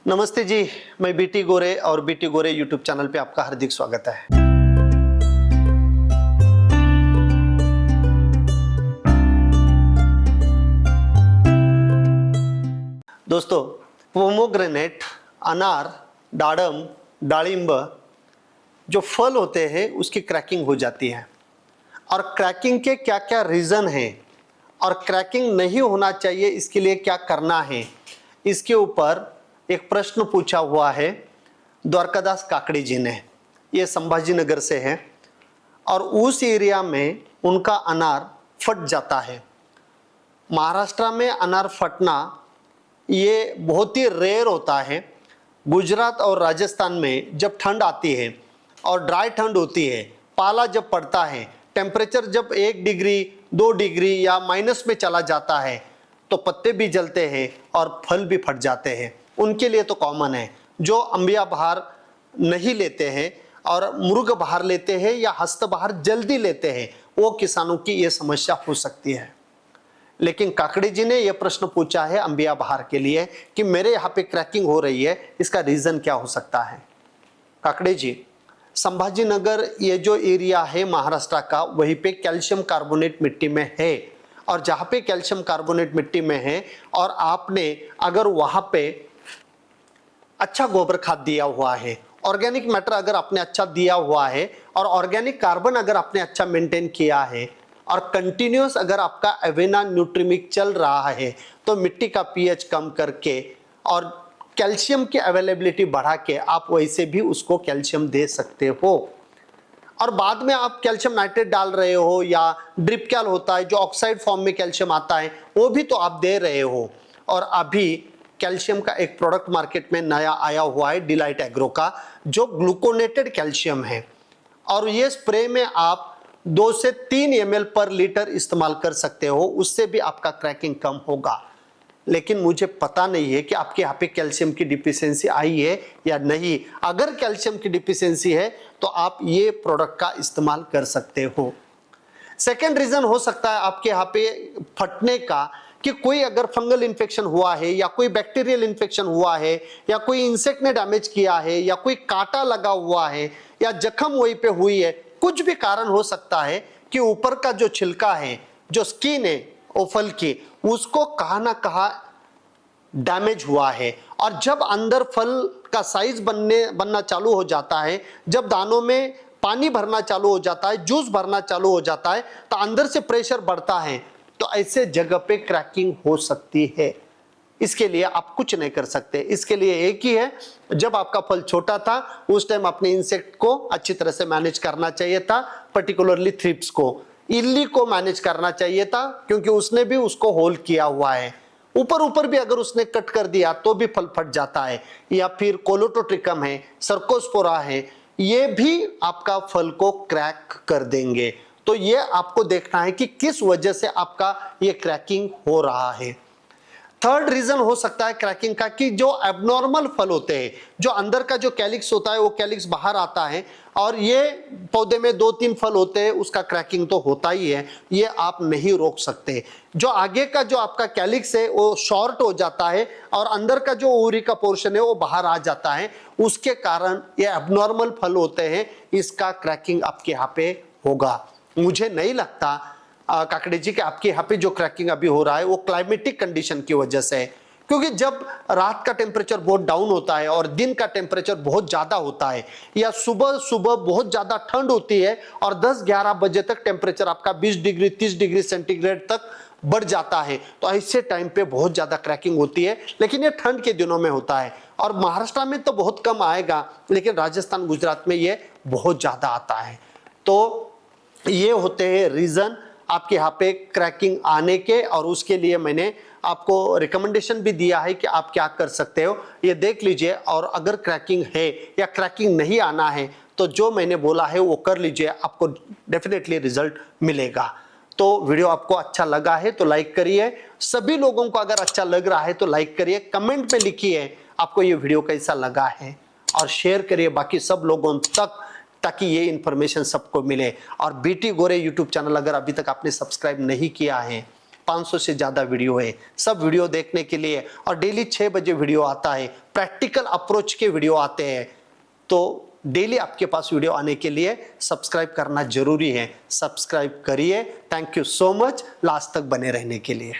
नमस्ते जी, मैं बीटी गोरे और बीटी गोरे यूट्यूब चैनल पे आपका हार्दिक स्वागत है। दोस्तों, पोमोग्रेनेट, अनार, दाडम, दालिंब जो फल होते हैं उसकी क्रैकिंग हो जाती है। और क्रैकिंग के क्या क्या रीज़न हैं और क्रैकिंग नहीं होना चाहिए इसके लिए क्या करना है, इसके ऊपर एक प्रश्न पूछा हुआ है द्वारकादास काकड़ी जी ने। ये संभाजी नगर से है और उस एरिया में उनका अनार फट जाता है। महाराष्ट्र में अनार फटना ये बहुत ही रेयर होता है। गुजरात और राजस्थान में जब ठंड आती है और ड्राई ठंड होती है, पाला जब पड़ता है, टेम्परेचर जब 1 डिग्री 2 डिग्री या माइनस में चला जाता है तो पत्ते भी जलते हैं और फल भी फट जाते हैं। उनके लिए तो कॉमन है। जो अंबिया बहार नहीं लेते हैं और मुर्ग बहार लेते हैं या हस्त बहार जल्दी लेते हैं, वो किसानों की ये समस्या हो सकती है। लेकिन काकड़ी जी ने यह प्रश्न पूछा है अंबिया बहार के लिए कि मेरे यहाँ पे क्रैकिंग हो रही है, इसका रीज़न क्या हो सकता है। काकड़ी जी, संभाजी नगर ये जो एरिया है महाराष्ट्र का, वहीं पे कैल्शियम कार्बोनेट मिट्टी में है। और जहाँ पे कैल्शियम कार्बोनेट मिट्टी में है और आपने अगर वहाँ पे अच्छा गोबर खाद दिया हुआ है, ऑर्गेनिक मैटर अगर आपने अच्छा दिया हुआ है और ऑर्गेनिक कार्बन अगर आपने अच्छा मेंटेन किया है और कंटिन्यूस अगर आपका एवेना न्यूट्रीमिक चल रहा है, तो मिट्टी का पीएच कम करके और कैल्शियम की अवेलेबिलिटी बढ़ा के आप वैसे भी उसको कैल्शियम दे सकते हो। और बाद में आप कैल्शियम नाइट्रेट डाल रहे हो या ड्रिप कैल होता है जो ऑक्साइड फॉर्म में कैल्शियम आता है, वो भी तो आप दे रहे हो। और अभी कैल्शियम का एक प्रोडक्ट मार्केट में नया आया हुआ है डिलाइट एग्रो का, जो ग्लूकोनेटेड कैल्शियम है। और ये स्प्रे में आप 2 से 3 ml पर लीटर इस्तेमाल कर सकते हो, उससे भी आपका क्रैकिंग कम होगा। लेकिन मुझे पता नहीं है कि आपके यहाँ पे कैल्शियम की डिफिशियंसी आई है या नहीं। अगर कैल्शियम की डिफिशियंसी है तो आप ये प्रोडक्ट का इस्तेमाल कर सकते हो। सेकेंड रीजन हो सकता है आपके यहाँ पे फटने का कि कोई अगर फंगल इन्फेक्शन हुआ है या कोई बैक्टीरियल इन्फेक्शन हुआ है या कोई इंसेक्ट ने डैमेज किया है या कोई कांटा लगा हुआ है या जख्म वहीं पे हुई है, कुछ भी कारण हो सकता है कि ऊपर का जो छिलका है, जो स्किन है वो फल की, उसको कहाँ ना कहाँ डैमेज हुआ है। और जब अंदर फल का साइज बनना चालू हो जाता है, जब दानों में पानी भरना चालू हो जाता है, जूस भरना चालू हो जाता है, तो अंदर से प्रेशर बढ़ता है, तो ऐसे जगह पे क्रैकिंग हो सकती है। इसके लिए आप कुछ नहीं कर सकते। इसके लिए एक ही है, जब आपका फल छोटा था उस टाइम अपने इंसेक्ट को अच्छी तरह से मैनेज करना चाहिए था, पर्टिकुलरली थ्रिप्स को, इल्ली को मैनेज करना चाहिए था, क्योंकि उसने भी उसको होल किया हुआ है। ऊपर भी अगर उसने कट कर दिया तो भी फल फट जाता है। या फिर कोलोटोट्रिकम है, सर्कोस्पोरा है, ये भी आपका फल को क्रैक कर देंगे। तो ये आपको देखना है कि किस वजह से आपका ये क्रैकिंग हो रहा है। थर्ड रीजन हो सकता है क्रैकिंग का कि जो एबनॉर्मल फल होते हैं, जो अंदर का जो कैलिक्स होता है वो कैलिक्स बाहर आता है और ये पौधे में 2-3 फल होते हैं, उसका क्रैकिंग तो होता ही है, ये आप नहीं रोक सकते। जो आगे का जो आपका कैलिक्स है वो शॉर्ट हो जाता है और अंदर का जो ओवरी का पोर्शन है वो बाहर आ जाता है, उसके कारण ये एबनॉर्मल फल होते हैं, इसका क्रैकिंग आपके यहाँ पे होगा। मुझे नहीं लगता काकड़ी जी कि आपके यहाँ पे जो क्रैकिंग अभी हो रहा है वो क्लाइमेटिक कंडीशन की वजह से है, क्योंकि जब रात का टेम्परेचर बहुत डाउन होता है और दिन का टेम्परेचर बहुत ज़्यादा होता है या सुबह सुबह बहुत ज़्यादा ठंड होती है और 10-11 बजे तक टेम्परेचर आपका 20 डिग्री 30 डिग्री सेंटीग्रेड तक बढ़ जाता है, तो ऐसे टाइम पे बहुत ज़्यादा क्रैकिंग होती है। लेकिन ये ठंड के दिनों में होता है और महाराष्ट्र में तो बहुत कम आएगा, लेकिन राजस्थान गुजरात में ये बहुत ज़्यादा आता है। तो ये होते हैं रीज़न आपके यहाँ पे क्रैकिंग आने के, और उसके लिए मैंने आपको रिकमेंडेशन भी दिया है कि आप क्या कर सकते हो, ये देख लीजिए। और अगर क्रैकिंग है या क्रैकिंग नहीं आना है तो जो मैंने बोला है वो कर लीजिए, आपको डेफिनेटली रिजल्ट मिलेगा। तो वीडियो आपको अच्छा लगा है तो लाइक करिए, सभी लोगों को अगर अच्छा लग रहा है तो लाइक करिए, कमेंट में लिखिए आपको ये वीडियो कैसा लगा है और शेयर करिए बाकी सब लोगों तक, ताकि ये इन्फॉर्मेशन सबको मिले। और बीटी गोरे यूट्यूब चैनल अगर अभी तक आपने सब्सक्राइब नहीं किया है, 500 से ज़्यादा वीडियो है, सब वीडियो देखने के लिए, और डेली 6 बजे वीडियो आता है, प्रैक्टिकल अप्रोच के वीडियो आते हैं। तो डेली आपके पास वीडियो आने के लिए सब्सक्राइब करना जरूरी है। सब्सक्राइब करिए। Thank you so much last तक बने रहने के लिए।